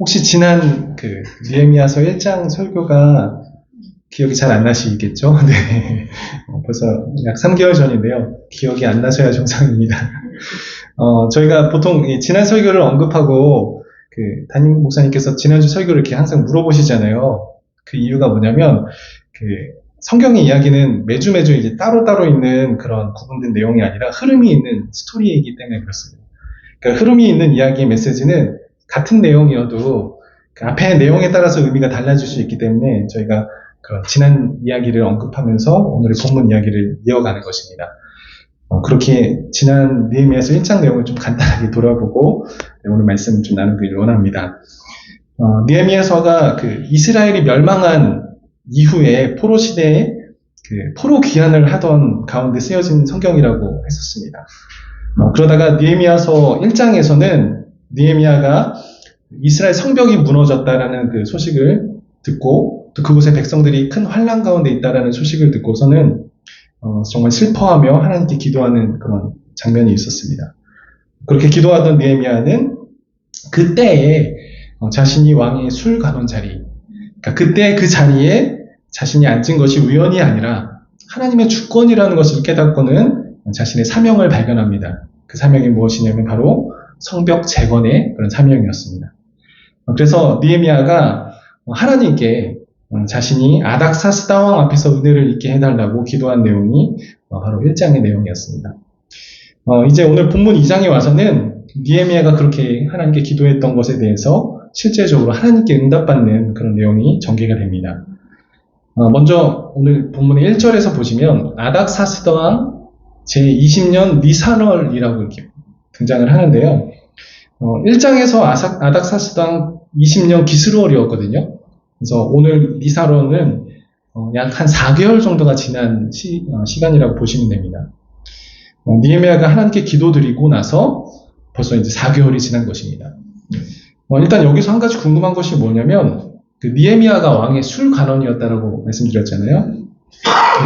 혹시 지난 느헤미야서 1장 설교가 기억이 잘 안 나시겠죠? 네. 벌써 약 3개월 전인데요. 기억이 안 나셔야 정상입니다. 저희가 보통 지난 설교를 언급하고 담임 목사님께서 지난주 설교를 이렇게 항상 물어보시잖아요. 그 이유가 뭐냐면 성경의 이야기는 매주 이제 따로따로 있는 그런 구분된 내용이 아니라 흐름이 있는 스토리이기 때문에 그렇습니다. 그러니까 흐름이 있는 이야기의 메시지는 같은 내용이어도 그 앞에 내용에 따라서 의미가 달라질 수 있기 때문에 저희가 그런 지난 이야기를 언급하면서 오늘의 본문 이야기를 이어가는 것입니다. 그렇게 지난 느헤미야서 1장 내용을 좀 간단하게 돌아보고 오늘 말씀을 좀 나누기를 원합니다. 느헤미야서가 이스라엘이 멸망한 이후에 포로 시대에 포로 귀환을 하던 가운데 쓰여진 성경이라고 했었습니다. 그러다가 느헤미야서 1장에서는 느헤미야가 이스라엘 성벽이 무너졌다라는 그 소식을 듣고 또 그곳에 백성들이 큰 환난 가운데 있다라는 소식을 듣고서는 정말 슬퍼하며 하나님께 기도하는 그런 장면이 있었습니다. 그렇게 기도하던 느헤미야는 그때에 자신이 왕의 술 가던 자리, 그러니까 그때 그 자리에 자신이 앉은 것이 우연이 아니라 하나님의 주권이라는 것을 깨닫고는 자신의 사명을 발견합니다. 그 사명이 무엇이냐면 바로 성벽 재건의 그런 사명이었습니다. 그래서 느헤미야가 하나님께 자신이 아닥사스다 왕 앞에서 은혜를 입게 해달라고 기도한 내용이 바로 1장의 내용이었습니다. 이제 오늘 본문 2장에 와서는 느헤미야가 그렇게 하나님께 기도했던 것에 대해서 실제적으로 하나님께 응답받는 그런 내용이 전개가 됩니다. 먼저 오늘 본문의 1절에서 보시면 아닥사스다 왕 제20년 니산월이라고 이렇게 등장을 하는데요. 1장에서 아닥사스다 왕 20년 기스루월이었거든요. 그래서 오늘 니산월은 약 한 4개월 정도가 지난 시간이라고 보시면 됩니다. 느헤미야가 하나님께 기도드리고 나서 벌써 이제 4개월이 지난 것입니다. 일단 여기서 한 가지 궁금한 것이 뭐냐면 느헤미야가 왕의 술관원이었다라고 말씀드렸잖아요.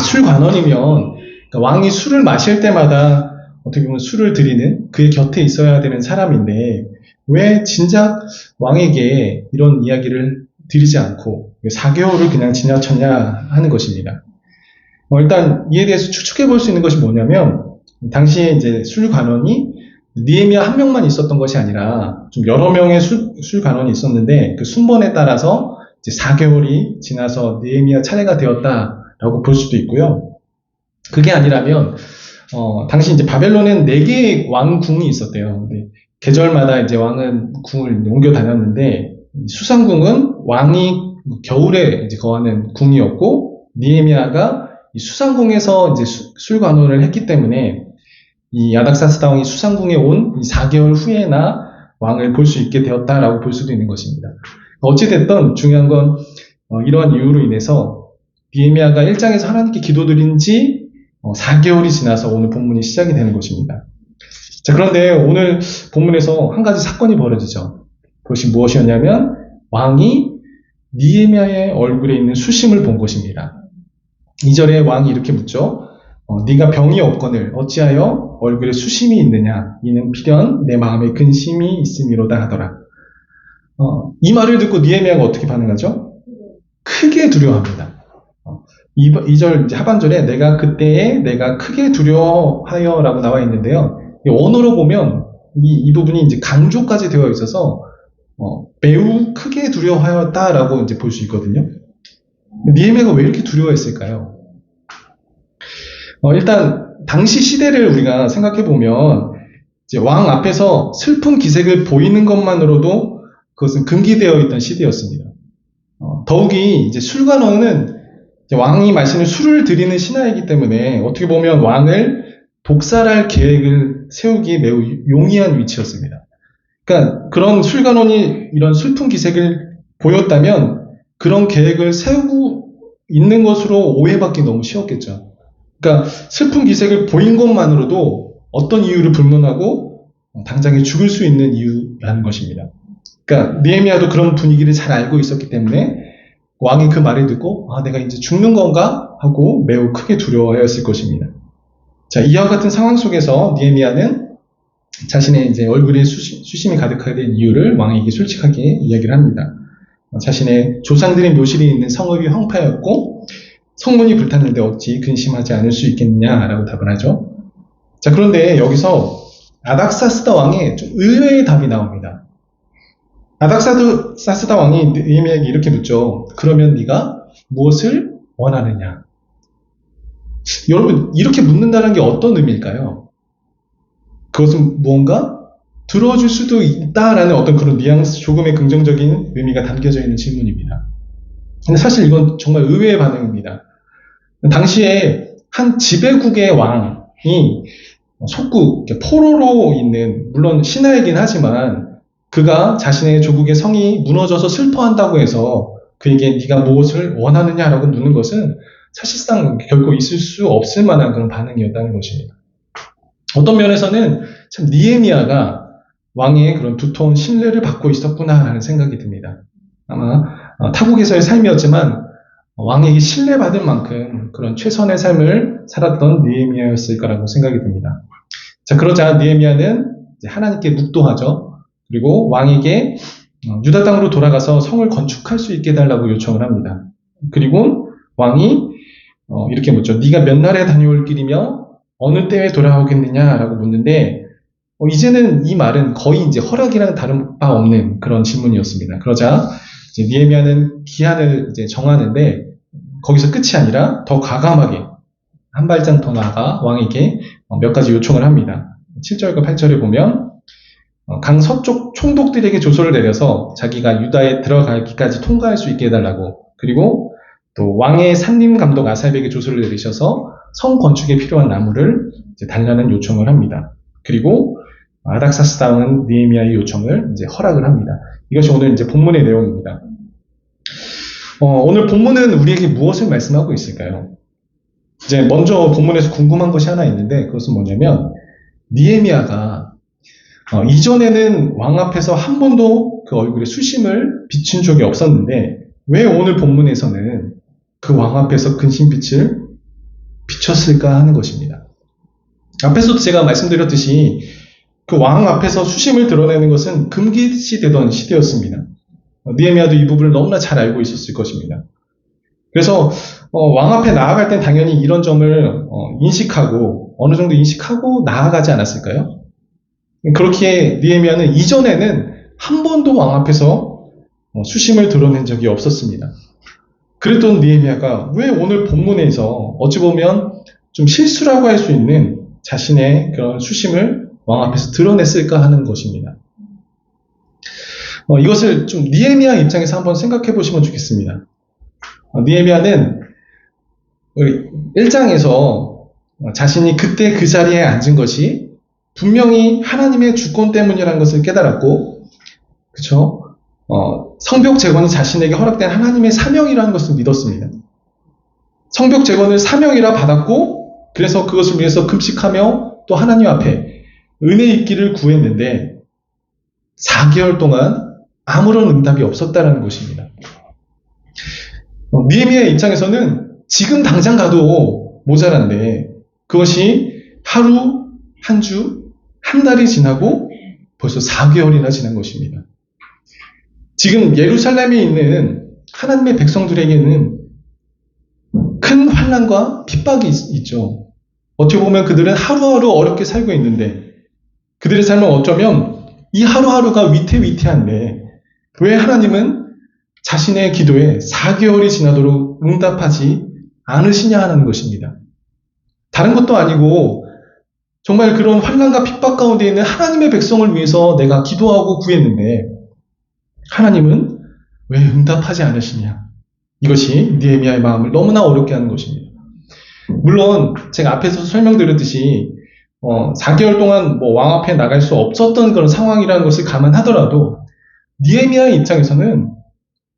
술관원이면 그러니까 왕이 술을 마실 때마다 어떻게 보면 술을 드리는 그의 곁에 있어야 되는 사람인데 왜 진작 왕에게 이런 이야기를 드리지 않고 4개월을 그냥 지나쳤냐 하는 것입니다. 일단 이에 대해서 추측해 볼 수 있는 것이 뭐냐면 당시에 이제 술관원이 느헤미야 한 명만 있었던 것이 아니라 좀 여러 명의 술관원이 있었는데 그 순번에 따라서 이제 4개월이 지나서 느헤미야 차례가 되었다라고 볼 수도 있고요. 그게 아니라면 당시 이제 바벨론엔 4개의 왕궁이 있었대요. 근데 계절마다 이제 왕은 궁을 옮겨 다녔는데 수상궁은 왕이 겨울에 이제 거하는 궁이었고 느헤미야가 이 수상궁에서 이제 술관원을 했기 때문에 이 아닥사스다 왕이 수상궁에 온 이 4개월 후에나 왕을 볼 수 있게 되었다라고 볼 수도 있는 것입니다. 어찌됐든 중요한 건 이러한 이유로 인해서 느헤미야가 1장에서 하나님께 기도드린 지 4개월이 지나서 오늘 본문이 시작이 되는 것입니다. 자, 그런데 오늘 본문에서 한 가지 사건이 벌어지죠. 그것이 무엇이었냐면 왕이 느헤미야의 얼굴에 있는 수심을 본 것입니다. 2절에 왕이 이렇게 묻죠. 네가 병이 없거늘 어찌하여 얼굴에 수심이 있느냐? 이는 필연 내 마음에 근심이 있음이로다 하더라. 이 말을 듣고 느헤미야가 어떻게 반응하죠? 크게 두려워합니다. 2절 이제 하반절에 내가 그때에 내가 크게 두려워하여 라고 나와 있는데요. 언어로 보면 이 부분이 이제 강조까지 되어 있어서 매우 크게 두려워하였다라고 이제 볼 수 있거든요. 느헤미야가 왜 이렇게 두려워했을까요? 일단 당시 시대를 우리가 생각해 보면 이제 왕 앞에서 슬픈 기색을 보이는 것만으로도 그것은 금기되어 있던 시대였습니다. 더욱이 이제 술관원은 이제 왕이 마시는 술을 드리는 신하이기 때문에 어떻게 보면 왕을 독살할 계획을 세우기 매우 용이한 위치였습니다. 그러니까 그런 술관원이 이런 슬픈 기색을 보였다면 그런 계획을 세우고 있는 것으로 오해받기 너무 쉬웠겠죠. 그러니까 슬픈 기색을 보인 것만으로도 어떤 이유를 불문하고 당장에 죽을 수 있는 이유라는 것입니다. 그러니까 느헤미야도 그런 분위기를 잘 알고 있었기 때문에 왕이 그 말을 듣고 내가 이제 죽는 건가? 하고 매우 크게 두려워하였을 것입니다. 자, 이와 같은 상황 속에서 느헤미야는 자신의 이제 얼굴에 수심이 가득하게 된 이유를 왕에게 솔직하게 이야기를 합니다. 자신의 조상들의 묘실이 있는 성읍이 황폐였고 성문이 불탔는데 어찌 근심하지 않을 수 있겠느냐라고 답을 하죠. 자, 그런데 여기서 아닥사스다 왕의 좀 의외의 답이 나옵니다. 아닥사스다 왕이 느헤미야에게 이렇게 묻죠. 그러면 네가 무엇을 원하느냐? 여러분, 이렇게 묻는다는 게 어떤 의미일까요? 그것은 무언가 들어줄 수도 있다라는 어떤 그런 뉘앙스, 조금의 긍정적인 의미가 담겨져 있는 질문입니다. 근데 사실 이건 정말 의외의 반응입니다. 당시에 한 지배국의 왕이 속국, 포로로 있는, 물론 신하이긴 하지만 그가 자신의 조국의 성이 무너져서 슬퍼한다고 해서 그에게 네가 무엇을 원하느냐라고 묻는 것은 사실상 결코 있을 수 없을 만한 그런 반응이었다는 것입니다. 어떤 면에서는 참 느헤미야가 왕의 그런 두터운 신뢰를 받고 있었구나라는 생각이 듭니다. 아마 타국에서의 삶이었지만 왕에게 신뢰받을 만큼 그런 최선의 삶을 살았던 느헤미야였을 거라고 생각이 듭니다. 자, 그러자 느헤미야는 하나님께 묵도하죠. 그리고 왕에게 유다 땅으로 돌아가서 성을 건축할 수 있게 해달라고 요청을 합니다. 그리고 왕이 이렇게 묻죠. 네가 몇 날에 다녀올 길이며 어느 때에 돌아오겠느냐라고 묻는데 이제는 이 말은 거의 이제 허락이랑 다른 바 없는 그런 질문이었습니다. 그러자 이제 느헤미야는 기한을 이제 정하는데 거기서 끝이 아니라 더 과감하게 한 발짝 더 나아가 왕에게 몇 가지 요청을 합니다. 7절과 8절에 보면 강 서쪽 총독들에게 조서를 내려서 자기가 유다에 들어가기까지 통과할 수 있게 해달라고, 그리고 또 왕의 산림 감독 아삽에게 조서를 내리셔서 성 건축에 필요한 나무를 이제 달라는 요청을 합니다. 그리고 아닥사스다 왕은 느헤미야의 요청을 이제 허락을 합니다. 이것이 오늘 이제 본문의 내용입니다. 오늘 본문은 우리에게 무엇을 말씀하고 있을까요? 이제 먼저 본문에서 궁금한 것이 하나 있는데 그것은 뭐냐면 느헤미야가 이전에는 왕 앞에서 한 번도 그 얼굴에 수심을 비춘 적이 없었는데 왜 오늘 본문에서는 그 왕 앞에서 근심빛을 비췄을까 하는 것입니다. 앞에서도 제가 말씀드렸듯이 그 왕 앞에서 수심을 드러내는 것은 금기시 되던 시대였습니다. 느헤미야도 이 부분을 너무나 잘 알고 있었을 것입니다. 그래서 왕 앞에 나아갈 땐 당연히 이런 점을 인식하고 어느 정도 인식하고 나아가지 않았을까요? 그렇게 느헤미야는 이전에는 한 번도 왕 앞에서 수심을 드러낸 적이 없었습니다. 그랬던 느헤미야가 왜 오늘 본문에서 어찌 보면 좀 실수라고 할 수 있는 자신의 그런 수심을 왕 앞에서 드러냈을까 하는 것입니다. 이것을 좀 느헤미야 입장에서 한번 생각해 보시면 좋겠습니다. 느헤미야는 1장에서 자신이 그때 그 자리에 앉은 것이 분명히 하나님의 주권 때문이라는 것을 깨달았고, 그쵸? 성벽 재건이 자신에게 허락된 하나님의 사명이라는 것을 믿었습니다. 성벽 재건을 사명이라 받았고, 그래서 그것을 위해서 금식하며 또 하나님 앞에 은혜 있기를 구했는데 4개월 동안 아무런 응답이 없었다는 것입니다. 느헤미야의 입장에서는 지금 당장 가도 모자란데 그것이 하루, 한 주, 한 달이 지나고 벌써 4개월이나 지난 것입니다. 지금 예루살렘에 있는 하나님의 백성들에게는 큰 환난과 핍박이 있죠. 어떻게 보면 그들은 하루하루 어렵게 살고 있는데 그들의 삶은 어쩌면 이 하루하루가 위태위태한데 왜 하나님은 자신의 기도에 4개월이 지나도록 응답하지 않으시냐 하는 것입니다. 다른 것도 아니고 정말 그런 환난과 핍박 가운데 있는 하나님의 백성을 위해서 내가 기도하고 구했는데 하나님은 왜 응답하지 않으시냐. 이것이 느헤미야의 마음을 너무나 어렵게 하는 것입니다. 물론 제가 앞에서 설명드렸듯이 4개월 동안 왕 앞에 나갈 수 없었던 그런 상황이라는 것을 감안하더라도 느헤미야의 입장에서는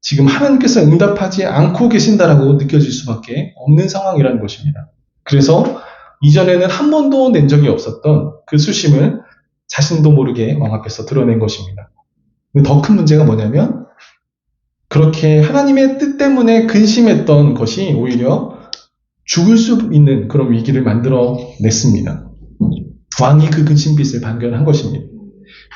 지금 하나님께서 응답하지 않고 계신다라고 느껴질 수밖에 없는 상황이라는 것입니다. 그래서 이전에는 한 번도 낸 적이 없었던 그 수심을 자신도 모르게 왕 앞에서 드러낸 것입니다. 더 큰 문제가 뭐냐면 그렇게 하나님의 뜻 때문에 근심했던 것이 오히려 죽을 수 있는 그런 위기를 만들어냈습니다. 왕이 그 근심빛을 발견한 것입니다.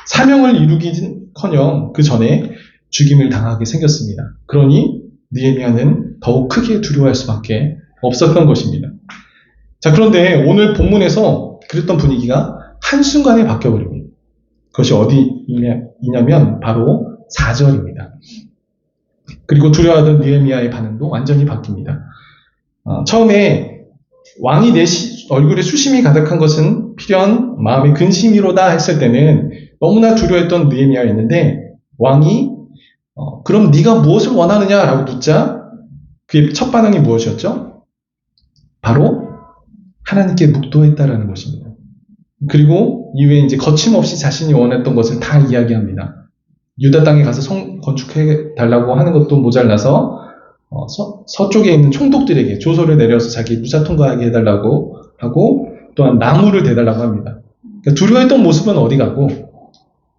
사명을 이루기는커녕 그 전에 죽임을 당하게 생겼습니다. 그러니 느헤미야는 더욱 크게 두려워할 수밖에 없었던 것입니다. 자, 그런데 오늘 본문에서 그랬던 분위기가 한순간에 바뀌어버립니다. 그것이 어디이냐면 바로 4절입니다. 그리고 두려워하던 느헤미야의 반응도 완전히 바뀝니다. 처음에 왕이 내 얼굴에 수심이 가득한 것은 필연 마음의 근심이로다 했을 때는 너무나 두려워했던 느헤미야였는데 왕이 그럼 네가 무엇을 원하느냐라고 묻자 그의 첫 반응이 무엇이었죠? 바로 하나님께 묵도했다라는 것입니다. 그리고 이후에 이제 거침없이 자신이 원했던 것을 다 이야기합니다. 유다 땅에 가서 성 건축해 달라고 하는 것도 모자라서 서쪽에 있는 총독들에게 조서를 내려서 자기 무사 통과하게 해달라고 하고 또한 나무를 대달라고 합니다. 그러니까 두려워했던 모습은 어디 가고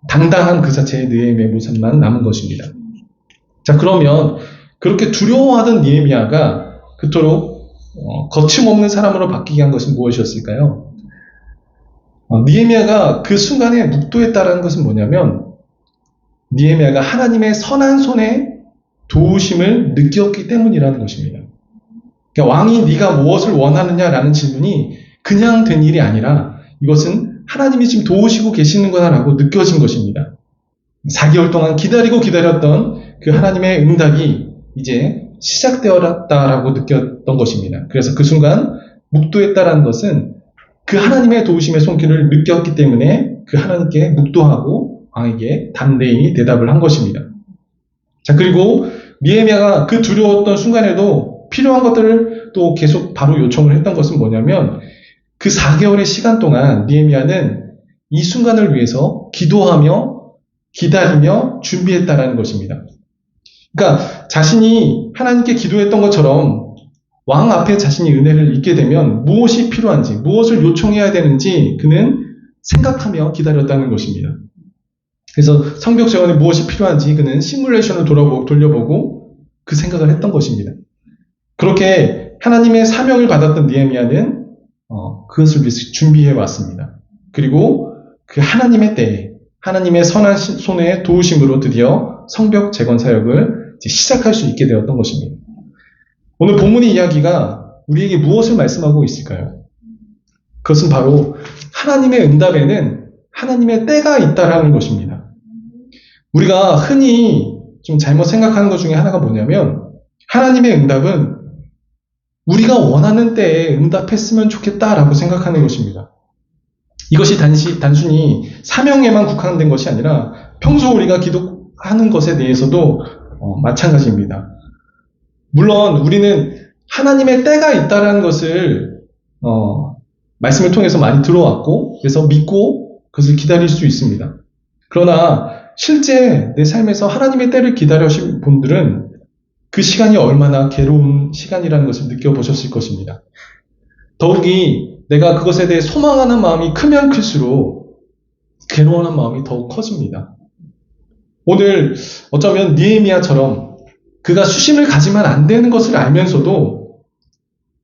당당한 그 자체의 느헤미야의 모습만 남은 것입니다. 자, 그러면 그렇게 두려워하던 느헤미야가 그토록 거침없는 사람으로 바뀌게 한 것은 무엇이었을까요? 느헤미야가 그 순간에 묵도했다라는 것은 뭐냐면 느헤미야가 하나님의 선한 손에 도우심을 느꼈기 때문이라는 것입니다. 그러니까 왕이 네가 무엇을 원하느냐라는 질문이 그냥 된 일이 아니라 이것은 하나님이 지금 도우시고 계시는 거다라고 느껴진 것입니다. 4개월 동안 기다렸던 그 하나님의 응답이 이제 시작되었다라고 느꼈던 것입니다. 그래서 그 순간 묵도했다라는 것은 그 하나님의 도우심의 손길을 느꼈기 때문에 그 하나님께 묵도하고 왕에게 담대히 대답을 한 것입니다. 자, 그리고 느헤미야가 그 두려웠던 순간에도 필요한 것들을 또 계속 바로 요청을 했던 것은 뭐냐면 그 4개월의 시간 동안 느헤미야는 이 순간을 위해서 기도하며 기다리며 준비했다라는 것입니다. 그러니까 자신이 하나님께 기도했던 것처럼 왕 앞에 자신이 은혜를 잊게 되면 무엇이 필요한지, 무엇을 요청해야 되는지 그는 생각하며 기다렸다는 것입니다. 그래서 성벽 재건에 무엇이 필요한지 그는 시뮬레이션을 돌려보고 그 생각을 했던 것입니다. 그렇게 하나님의 사명을 받았던 느헤미야는 그것을 위해서 준비해 왔습니다. 그리고 그 하나님의 때에 하나님의 선한 손의 도우심으로 드디어 성벽 재건 사역을 시작할 수 있게 되었던 것입니다. 오늘 본문의 이야기가 우리에게 무엇을 말씀하고 있을까요? 그것은 바로 하나님의 응답에는 하나님의 때가 있다라는 것입니다. 우리가 흔히 좀 잘못 생각하는 것 중에 하나가 뭐냐면 하나님의 응답은 우리가 원하는 때에 응답했으면 좋겠다라고 생각하는 것입니다. 이것이 단순히 사명에만 국한된 것이 아니라 평소 우리가 기도하는 것에 대해서도 마찬가지입니다. 물론 우리는 하나님의 때가 있다는 것을 말씀을 통해서 많이 들어왔고 그래서 믿고 그것을 기다릴 수 있습니다. 그러나 실제 내 삶에서 하나님의 때를 기다려신 분들은 그 시간이 얼마나 괴로운 시간이라는 것을 느껴보셨을 것입니다. 더욱이 내가 그것에 대해 소망하는 마음이 크면 클수록 괴로워하는 마음이 더욱 커집니다. 오늘 어쩌면 느헤미야처럼 그가 수심을 가지면 안 되는 것을 알면서도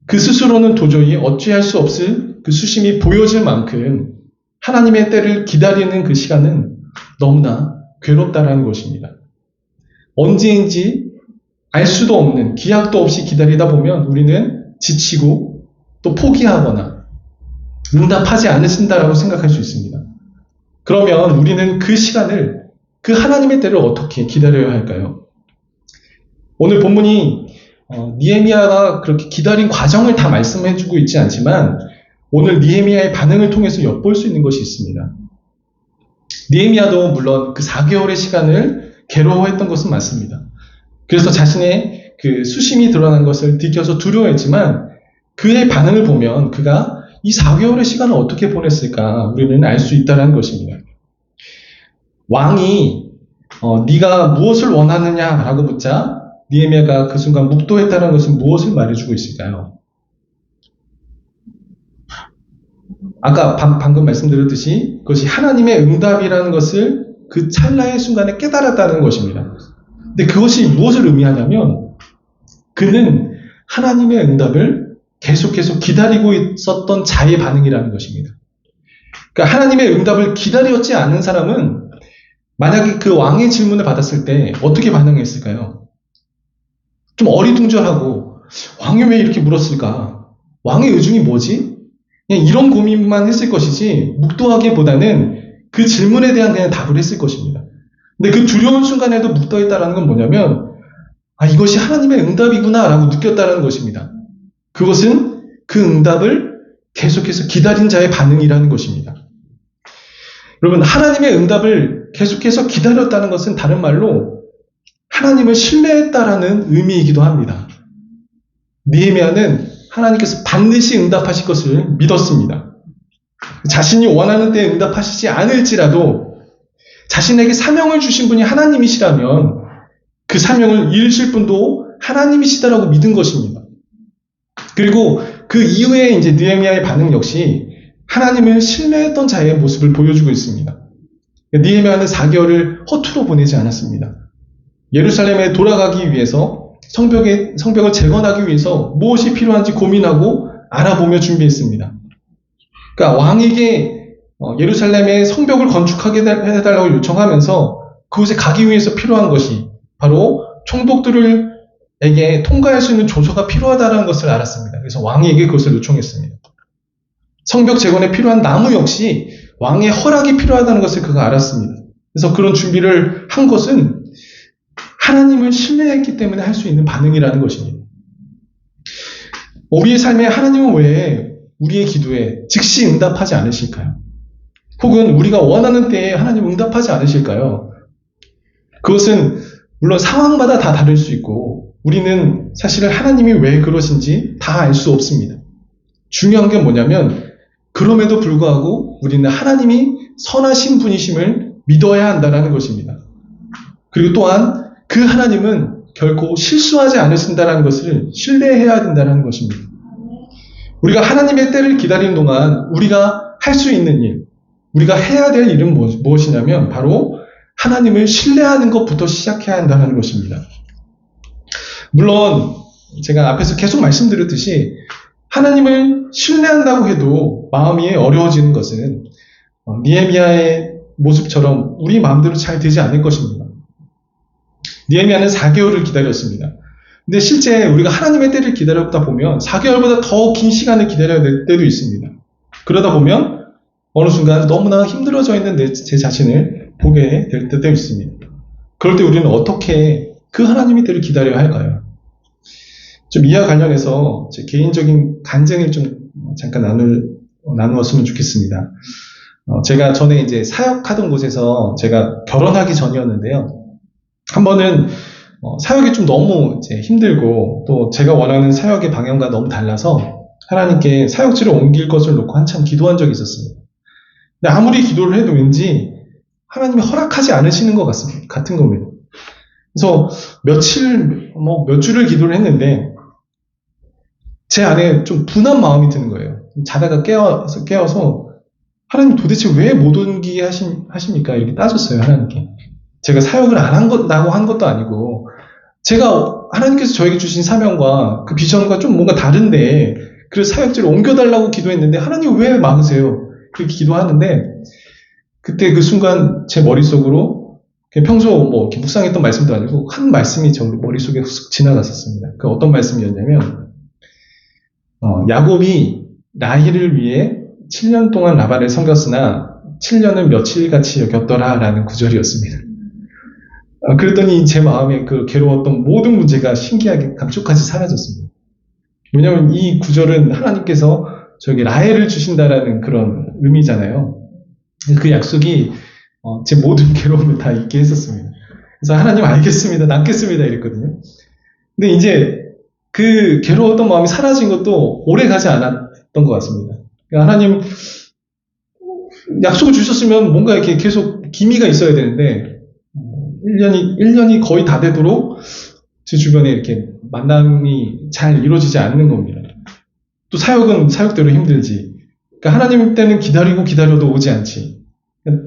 그 스스로는 도저히 어찌할 수 없을 그 수심이 보여질 만큼 하나님의 때를 기다리는 그 시간은 너무나 괴롭다라는 것입니다. 언제인지 알 수도 없는 기약도 없이 기다리다 보면 우리는 지치고 또 포기하거나 응답하지 않으신다라고 생각할 수 있습니다. 그러면 우리는 그 시간을 그 하나님의 때를 어떻게 기다려야 할까요? 오늘 본문이 느헤미야가 그렇게 기다린 과정을 다 말씀해주고 있지 않지만 오늘 느헤미야의 반응을 통해서 엿볼 수 있는 것이 있습니다. 느헤미야도 물론 그 4개월의 시간을 괴로워했던 것은 맞습니다. 그래서 자신의 그 수심이 드러난 것을 들켜서 두려워했지만 그의 반응을 보면 그가 이 4개월의 시간을 어떻게 보냈을까 우리는 알 수 있다는 것입니다. 왕이 네가 무엇을 원하느냐라고 묻자 느헤미야가 그 순간 묵도했다는 것은 무엇을 말해주고 있을까요? 아까 방금 말씀드렸듯이 그것이 하나님의 응답이라는 것을 그 찰나의 순간에 깨달았다는 것입니다. 근데 그것이 무엇을 의미하냐면 그는 하나님의 응답을 계속해서 기다리고 있었던 자의 반응이라는 것입니다. 그러니까 하나님의 응답을 기다렸지 않는 사람은 만약에 그 왕의 질문을 받았을 때 어떻게 반응했을까요? 좀 어리둥절하고 왕이 왜 이렇게 물었을까? 왕의 의중이 뭐지? 그냥 이런 고민만 했을 것이지 묵도하기보다는 그 질문에 대한 그냥 답을 했을 것입니다. 근데 그 두려운 순간에도 묵도했다는 건 뭐냐면 이것이 하나님의 응답이구나 라고 느꼈다는 것입니다. 그것은 그 응답을 계속해서 기다린 자의 반응이라는 것입니다. 여러분, 하나님의 응답을 계속해서 기다렸다는 것은 다른 말로 하나님을 신뢰했다라는 의미이기도 합니다. 느헤미야는 하나님께서 반드시 응답하실 것을 믿었습니다. 자신이 원하는 때에 응답하시지 않을지라도 자신에게 사명을 주신 분이 하나님이시라면 그 사명을 이루실 분도 하나님이시다라고 믿은 것입니다. 그리고 그 이후에 이제 느헤미야의 반응 역시 하나님을 신뢰했던 자의 모습을 보여주고 있습니다. 느헤미야는 4개월을 허투루 보내지 않았습니다. 예루살렘에 돌아가기 위해서 성벽을 재건하기 위해서 무엇이 필요한지 고민하고 알아보며 준비했습니다. 그러니까 왕에게 예루살렘에 성벽을 건축하게 해달라고 요청하면서 그곳에 가기 위해서 필요한 것이 바로 총독들에게 통과할 수 있는 조서가 필요하다는 것을 알았습니다. 그래서 왕에게 그것을 요청했습니다. 성벽 재건에 필요한 나무 역시 왕의 허락이 필요하다는 것을 그가 알았습니다. 그래서 그런 준비를 한 것은 하나님을 신뢰했기 때문에 할 수 있는 반응이라는 것입니다. 우리의 삶에 하나님은 왜 우리의 기도에 즉시 응답하지 않으실까요? 혹은 우리가 원하는 때에 하나님 응답하지 않으실까요? 그것은 물론 상황마다 다 다를 수 있고 우리는 사실은 하나님이 왜 그러신지 다 알 수 없습니다. 중요한 게 뭐냐면 그럼에도 불구하고 우리는 하나님이 선하신 분이심을 믿어야 한다는 것입니다. 그리고 또한 그 하나님은 결코 실수하지 않으신다는 것을 신뢰해야 된다는 것입니다. 우리가 하나님의 때를 기다리는 동안 우리가 할 수 있는 일, 우리가 해야 될 일은 무엇이냐면 바로 하나님을 신뢰하는 것부터 시작해야 한다는 것입니다. 물론 제가 앞에서 계속 말씀드렸듯이 하나님을 신뢰한다고 해도 마음이 어려워지는 것은 느헤미야의 모습처럼 우리 마음대로 잘 되지 않을 것입니다. 느헤미야는 4개월을 기다렸습니다. 근데 실제 우리가 하나님의 때를 기다렸다 보면 4개월보다 더 긴 시간을 기다려야 될 때도 있습니다. 그러다 보면 어느 순간 너무나 힘들어져 있는 제 자신을 보게 될 때도 있습니다. 그럴 때 우리는 어떻게 그 하나님의 때를 기다려야 할까요? 좀 이와 관련해서 제 개인적인 간증을 좀 잠깐 나누었으면 좋겠습니다. 제가 전에 이제 사역하던 곳에서 제가 결혼하기 전이었는데요. 한 번은 사역이 좀 너무 이제 힘들고 또 제가 원하는 사역의 방향과 너무 달라서 하나님께 사역지를 옮길 것을 놓고 한참 기도한 적이 있었습니다. 근데 아무리 기도를 해도 왠지 하나님이 허락하지 않으시는 것 같은 겁니다. 그래서 몇 주를 기도를 했는데 제 안에 좀 분한 마음이 드는 거예요. 자다가 깨어서 하나님 도대체 왜 못 옮기게 하십니까? 이렇게 따졌어요, 하나님께. 제가 사역을 안 한 것도 아니고 제가 하나님께서 저에게 주신 사명과 그 비전과 좀 뭔가 다른데 그래서 사역지를 옮겨달라고 기도했는데 하나님 왜 막으세요? 그렇게 기도하는데 그때 그 순간 제 머릿속으로 평소 이렇게 묵상했던 말씀도 아니고 한 말씀이 저 머릿속에 훅 지나갔었습니다. 그 어떤 말씀이었냐면 야곱이 라헬을 위해 7년 동안 라반을 섬겼으나 7년은 며칠같이 여겼더라 라는 구절이었습니다. 그랬더니 제 마음에 그 괴로웠던 모든 문제가 신기하게 감쪽같이 사라졌습니다. 왜냐하면 이 구절은 하나님께서 저에게 라헬을 주신다라는 그런 의미잖아요. 그 약속이 제 모든 괴로움을 다 잊게 했었습니다. 그래서 하나님 알겠습니다. 남겠습니다. 이랬거든요. 근데 이제 그 괴로웠던 마음이 사라진 것도 오래 가지 않았던 것 같습니다. 그러니까 하나님 약속을 주셨으면 뭔가 이렇게 계속 기미가 있어야 되는데 1년이 거의 다 되도록 제 주변에 이렇게 만남이 잘 이루어지지 않는 겁니다. 또 사역은 사역대로 힘들지. 그러니까 하나님 때는 기다려도 오지 않지.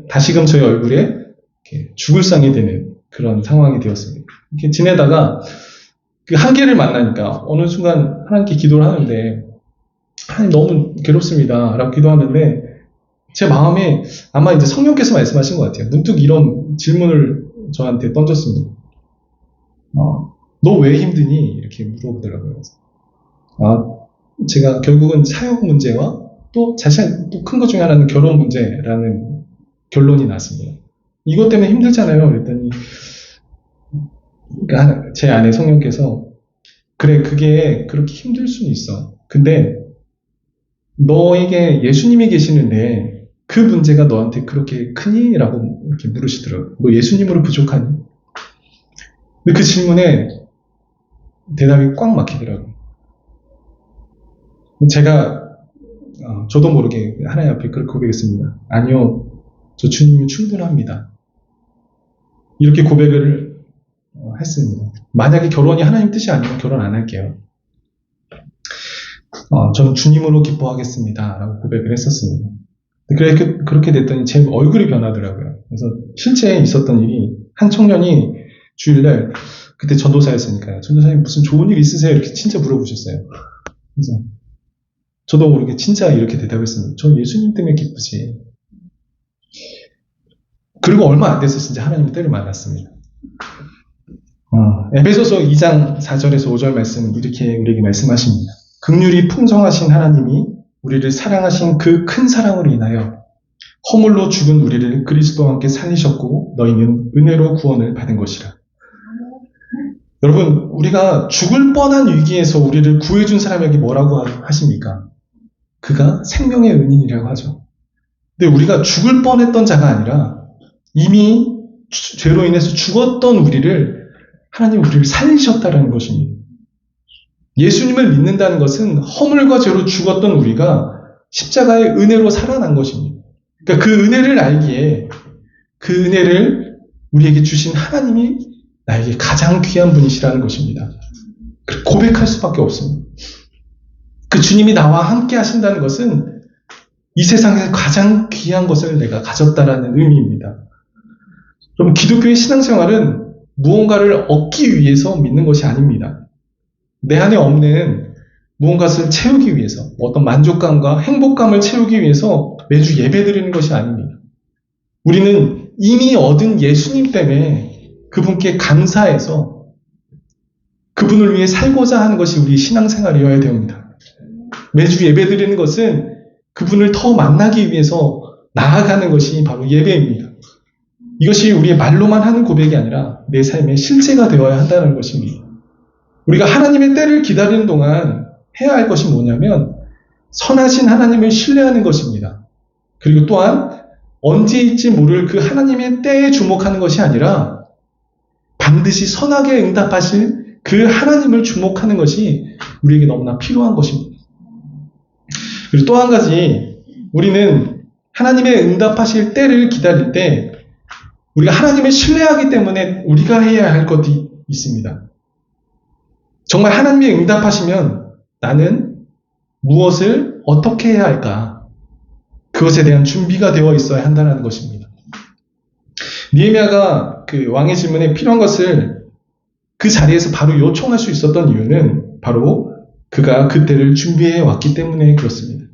다시금 저희 얼굴에 이렇게 죽을 상이 되는 그런 상황이 되었습니다. 이렇게 지내다가 그 한계를 만나니까 어느 순간 하나님께 기도를 하는데 하나님 너무 괴롭습니다 라고 기도하는데 제 마음에 아마 이제 성령께서 말씀하신 것 같아요. 문득 이런 질문을 저한테 던졌습니다. 너 왜 힘드니? 이렇게 물어보더라고요. 제가 결국은 사역 문제와 또 또 큰 것 중에 하나는 결혼 문제라는 결론이 났습니다. 이것 때문에 힘들잖아요. 그랬더니 그러니까 제 아내 성령께서 그래, 그게 그렇게 힘들 수는 있어. 근데 너에게 예수님이 계시는데 그 문제가 너한테 그렇게 크니? 라고 이렇게 물으시더라고요. 너 예수님으로 부족하니? 근데 그 질문에 대답이 꽉 막히더라고요. 제가 저도 모르게 하나님 앞에 그렇게 고백했습니다. 아니요, 저 주님이 충분합니다. 이렇게 고백을 했습니다. 만약에 결혼이 하나님 뜻이 아니면 결혼 안 할게요. 저는 주님으로 기뻐하겠습니다. 라고 고백을 했었습니다. 그렇게 됐더니 제 얼굴이 변하더라고요. 그래서 실제 있었던 일이 한 청년이 주일날 그때 전도사였으니까요. 전도사님 무슨 좋은 일 있으세요? 이렇게 진짜 물어보셨어요. 그래서 저도 모르게 진짜 이렇게 대답했습니다. 전 예수님 때문에 기쁘지. 그리고 얼마 안 돼서 진짜 하나님의 때를 만났습니다. 에베소서 2장 4절에서 5절 말씀은 이렇게 우리에게 말씀하십니다. 긍휼이 풍성하신 하나님이 우리를 사랑하신 그 큰 사랑으로 인하여 허물로 죽은 우리를 그리스도와 함께 살리셨고 너희는 은혜로 구원을 받은 것이라. 여러분, 우리가 죽을 뻔한 위기에서 우리를 구해준 사람에게 뭐라고 하십니까? 그가 생명의 은인이라고 하죠. 근데 우리가 죽을 뻔했던 자가 아니라 이미 죄로 인해서 죽었던 하나님 우리를 살리셨다는 것입니다. 예수님을 믿는다는 것은 허물과 죄로 죽었던 우리가 십자가의 은혜로 살아난 것입니다. 그러니까 그 은혜를 알기에 그 은혜를 우리에게 주신 하나님이 나에게 가장 귀한 분이시라는 것입니다. 고백할 수밖에 없습니다. 그 주님이 나와 함께 하신다는 것은 이 세상에서 가장 귀한 것을 내가 가졌다라는 의미입니다. 그럼 기독교의 신앙생활은 무언가를 얻기 위해서 믿는 것이 아닙니다. 내 안에 없는 무언가를 채우기 위해서, 어떤 만족감과 행복감을 채우기 위해서 매주 예배드리는 것이 아닙니다. 우리는 이미 얻은 예수님 때문에 그분께 감사해서 그분을 위해 살고자 하는 것이 우리 신앙생활이어야 됩니다. 매주 예배드리는 것은 그분을 더 만나기 위해서 나아가는 것이 바로 예배입니다. 이것이 우리의 말로만 하는 고백이 아니라 내 삶의 실제가 되어야 한다는 것입니다. 우리가 하나님의 때를 기다리는 동안 해야 할 것이 뭐냐면 선하신 하나님을 신뢰하는 것입니다. 그리고 또한 언제일지 모를 그 하나님의 때에 주목하는 것이 아니라 반드시 선하게 응답하실 그 하나님을 주목하는 것이 우리에게 너무나 필요한 것입니다. 그리고 또 한 가지, 우리는 하나님의 응답하실 때를 기다릴 때 우리가 하나님을 신뢰하기 때문에 우리가 해야 할 것이 있습니다. 정말 하나님이 응답하시면 나는 무엇을 어떻게 해야 할까? 그것에 대한 준비가 되어 있어야 한다는 것입니다. 느헤미야가 그 왕의 질문에 필요한 것을 그 자리에서 바로 요청할 수 있었던 이유는 바로 그가 그때를 준비해 왔기 때문에 그렇습니다.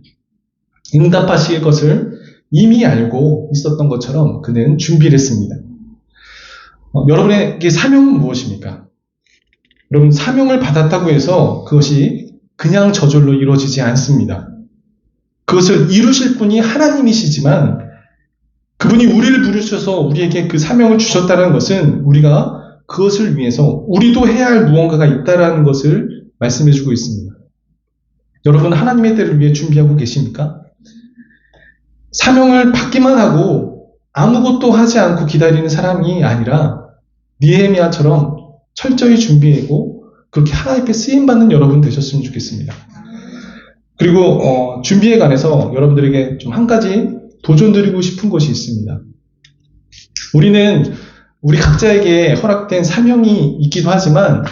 응답하실 것을 이미 알고 있었던 것처럼 그는 준비를 했습니다. 여러분에게 사명은 무엇입니까? 여러분, 사명을 받았다고 해서 그것이 그냥 저절로 이루어지지 않습니다. 그것을 이루실 분이 하나님이시지만 그분이 우리를 부르셔서 우리에게 그 사명을 주셨다는 것은 우리가 그것을 위해서 우리도 해야 할 무언가가 있다는 것을 말씀해주고 있습니다. 여러분, 하나님의 때를 위해 준비하고 계십니까? 사명을 받기만 하고 아무것도 하지 않고 기다리는 사람이 아니라 느헤미야처럼 철저히 준비하고 그렇게 하나님께 쓰임받는 여러분 되셨으면 좋겠습니다. 그리고 준비에 관해서 여러분들에게 좀 한 가지 도전드리고 싶은 것이 있습니다. 우리 각자에게 허락된 사명이 있기도 하지만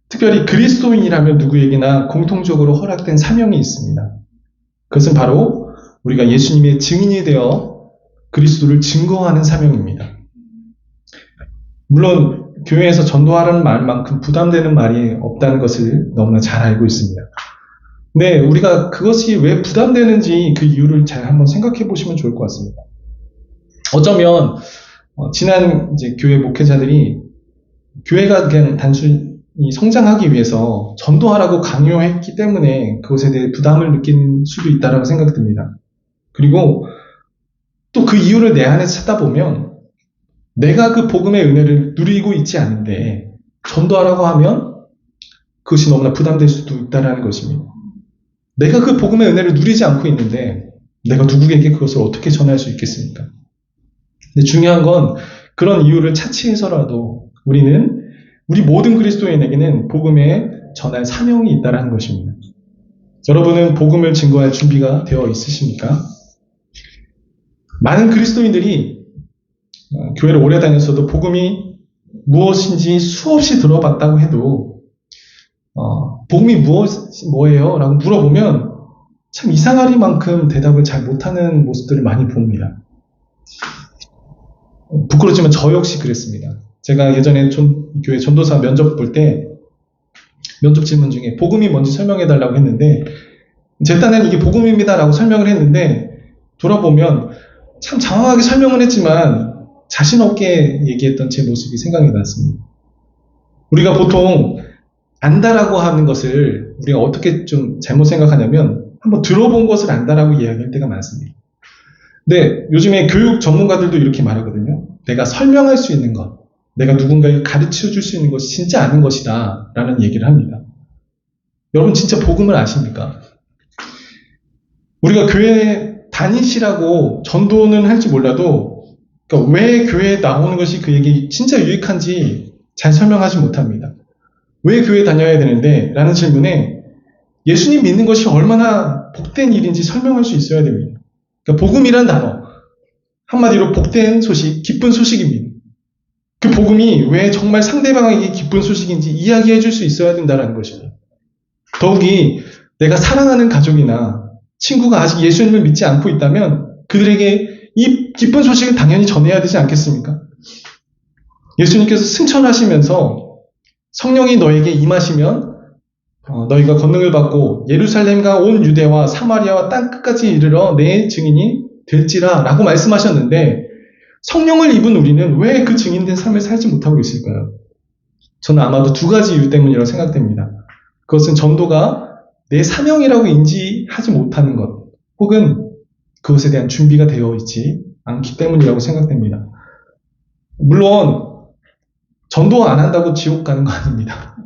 특별히 그리스도인이라면 누구에게나 공통적으로 허락된 사명이 있습니다. 그것은 바로 우리가 예수님의 증인이 되어 그리스도를 증거하는 사명입니다. 물론 교회에서 전도하라는 말만큼 부담되는 말이 없다는 것을 너무나 잘 알고 있습니다. 네, 우리가 그것이 왜 부담되는지 그 이유를 잘 한번 생각해 보시면 좋을 것 같습니다. 어쩌면 지난 이제 교회 목회자들이 교회가 그냥 단순히 성장하기 위해서 전도하라고 강요했기 때문에 그것에 대해 부담을 느낀 수도 있다라고 생각이 듭니다. 그리고 또 그 이유를 내 안에서 찾다 보면 내가 그 복음의 은혜를 누리고 있지 않은데 전도하라고 하면 그것이 너무나 부담될 수도 있다는 것입니다. 내가 그 복음의 은혜를 누리지 않고 있는데 내가 누구에게 그것을 어떻게 전할 수 있겠습니까? 근데 중요한 건 그런 이유를 차치해서라도 우리는 우리 모든 그리스도인에게는 복음에 전할 사명이 있다는 것입니다. 여러분은 복음을 증거할 준비가 되어 있으십니까? 많은 그리스도인들이 교회를 오래 다녔어도 복음이 무엇인지 수없이 들어봤다고 해도 복음이 뭐예요? 라고 물어보면 참 이상하리만큼 대답을 잘 못하는 모습들을 많이 봅니다. 부끄럽지만 저 역시 그랬습니다. 제가 예전에 교회 전도사 면접 볼 때 면접 질문 중에 복음이 뭔지 설명해달라고 했는데 제 딴에는 이게 복음입니다 라고 설명을 했는데 돌아보면 참 장황하게 설명은 했지만 자신 없게 얘기했던 제 모습이 생각이 났습니다. 우리가 보통 안다라고 하는 것을 우리가 어떻게 좀 잘못 생각하냐면 한번 들어본 것을 안다라고 이야기할 때가 많습니다. 근데 요즘에 교육 전문가들도 이렇게 말하거든요. 내가 설명할 수 있는 것, 내가 누군가에게 가르쳐 줄 수 있는 것이 진짜 아는 것이다 라는 얘기를 합니다. 여러분 진짜 복음을 아십니까? 우리가 교회 다니시라고 전도는 할지 몰라도 그러니까 왜 교회에 나오는 것이 그에게 진짜 유익한지 잘 설명하지 못합니다. 왜 교회 다녀야 되는데? 라는 질문에 예수님 믿는 것이 얼마나 복된 일인지 설명할 수 있어야 됩니다. 그러니까 복음이란 단어, 한마디로 복된 소식, 기쁜 소식입니다. 그 복음이 왜 정말 상대방에게 기쁜 소식인지 이야기해 줄 수 있어야 된다는 것입니다. 더욱이 내가 사랑하는 가족이나 친구가 아직 예수님을 믿지 않고 있다면 그들에게 이 기쁜 소식을 당연히 전해야 되지 않겠습니까? 예수님께서 승천하시면서 성령이 너에게 임하시면 너희가 권능을 받고 예루살렘과 온 유대와 사마리아와 땅 끝까지 이르러 내 증인이 될지라 라고 말씀하셨는데 성령을 입은 우리는 왜 그 증인된 삶을 살지 못하고 있을까요? 저는 아마도 두 가지 이유 때문이라고 생각됩니다. 그것은 전도가 내 사명이라고 인지하지 못하는 것 혹은 그것에 대한 준비가 되어 있지 않기 때문이라고 생각됩니다. 물론 전도 안 한다고 지옥 가는 거 아닙니다.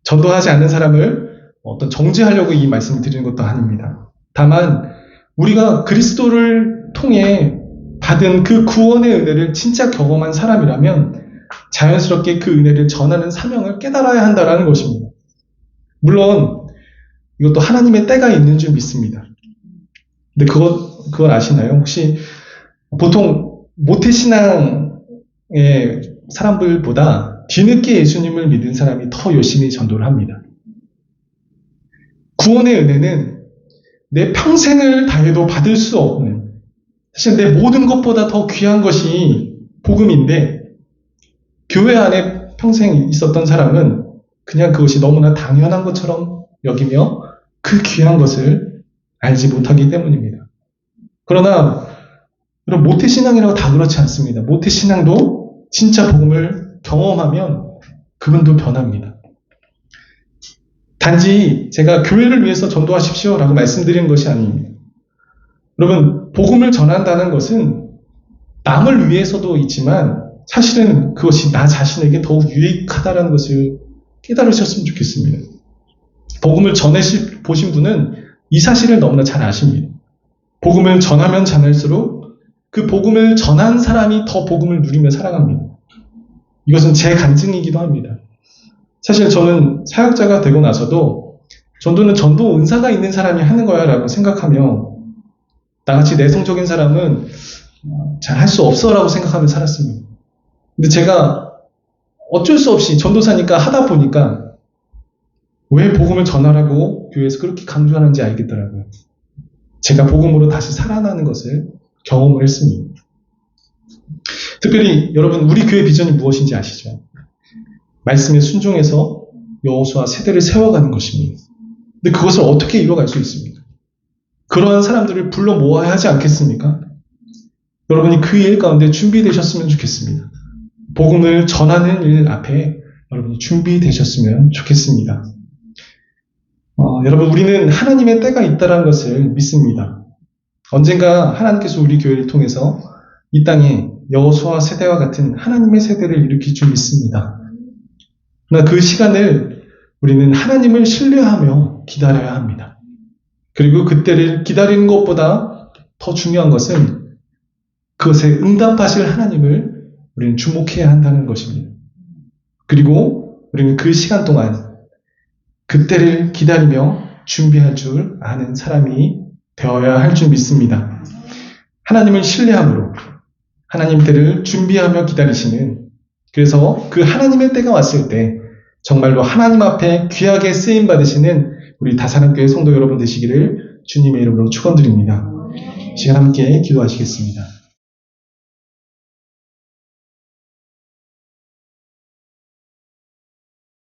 전도하지 않는 사람을 어떤 정죄하려고 이 말씀을 드리는 것도 아닙니다. 다만 우리가 그리스도를 통해 받은 그 구원의 은혜를 진짜 경험한 사람이라면 자연스럽게 그 은혜를 전하는 사명을 깨달아야 한다는 것입니다. 물론 이것도 하나님의 때가 있는 줄 믿습니다. 근데 그걸 아시나요? 혹시 보통 모태신앙의 사람들보다 뒤늦게 예수님을 믿은 사람이 더 열심히 전도를 합니다. 구원의 은혜는 내 평생을 다해도 받을 수 없는 사실 내 모든 것보다 더 귀한 것이 복음인데 교회 안에 평생 있었던 사람은 그냥 그것이 너무나 당연한 것처럼 여기며 그 귀한 것을 알지 못하기 때문입니다. 그러나 여러분 모태신앙이라고 다 그렇지 않습니다. 모태신앙도 진짜 복음을 경험하면 그분도 변합니다. 단지 제가 교회를 위해서 전도하십시오 라고 말씀드리는 것이 아닙니다. 여러분 복음을 전한다는 것은 남을 위해서도 있지만 사실은 그것이 나 자신에게 더욱 유익하다는 것을 깨달으셨으면 좋겠습니다. 복음을 보신 분은 이 사실을 너무나 잘 아십니다. 복음을 전하면 전할수록 그 복음을 전한 사람이 더 복음을 누리며 살아갑니다. 이것은 제 간증이기도 합니다. 사실 저는 사역자가 되고 나서도 전도는 전도 은사가 있는 사람이 하는 거야 라고 생각하며 나같이 내성적인 사람은 잘 할 수 없어 라고 생각하며 살았습니다. 근데 제가 어쩔 수 없이 전도사니까 하다 보니까 왜 복음을 전하라고 교회에서 그렇게 강조하는지 알겠더라고요. 제가 복음으로 다시 살아나는 것을 경험을 했습니다. 특별히 여러분 우리 교회 비전이 무엇인지 아시죠? 말씀에 순종해서 여호수아 세대를 세워가는 것입니다. 근데 그것을 어떻게 이뤄갈 수 있습니까? 그러한 사람들을 불러 모아야 하지 않겠습니까? 여러분이 그 일 가운데 준비되셨으면 좋겠습니다. 복음을 전하는 일 앞에 여러분이 준비되셨으면 좋겠습니다. 여러분, 우리는 하나님의 때가 있다는 것을 믿습니다. 언젠가 하나님께서 우리 교회를 통해서 이 땅에 여호수아 세대와 같은 하나님의 세대를 일으킬 줄 믿습니다. 그러나 그 시간을 우리는 하나님을 신뢰하며 기다려야 합니다. 그리고 그때를 기다리는 것보다 더 중요한 것은 그것에 응답하실 하나님을 우리는 주목해야 한다는 것입니다. 그리고 우리는 그 시간 동안 그때를 기다리며 준비할 줄 아는 사람이 되어야 할 줄 믿습니다. 하나님을 신뢰함으로 하나님 때를 준비하며 기다리시는, 그래서 그 하나님의 때가 왔을 때 정말로 하나님 앞에 귀하게 쓰임 받으시는 우리 다사랑교회 성도 여러분 되시기를 주님의 이름으로 축원드립니다. 시간 함께 기도하시겠습니다.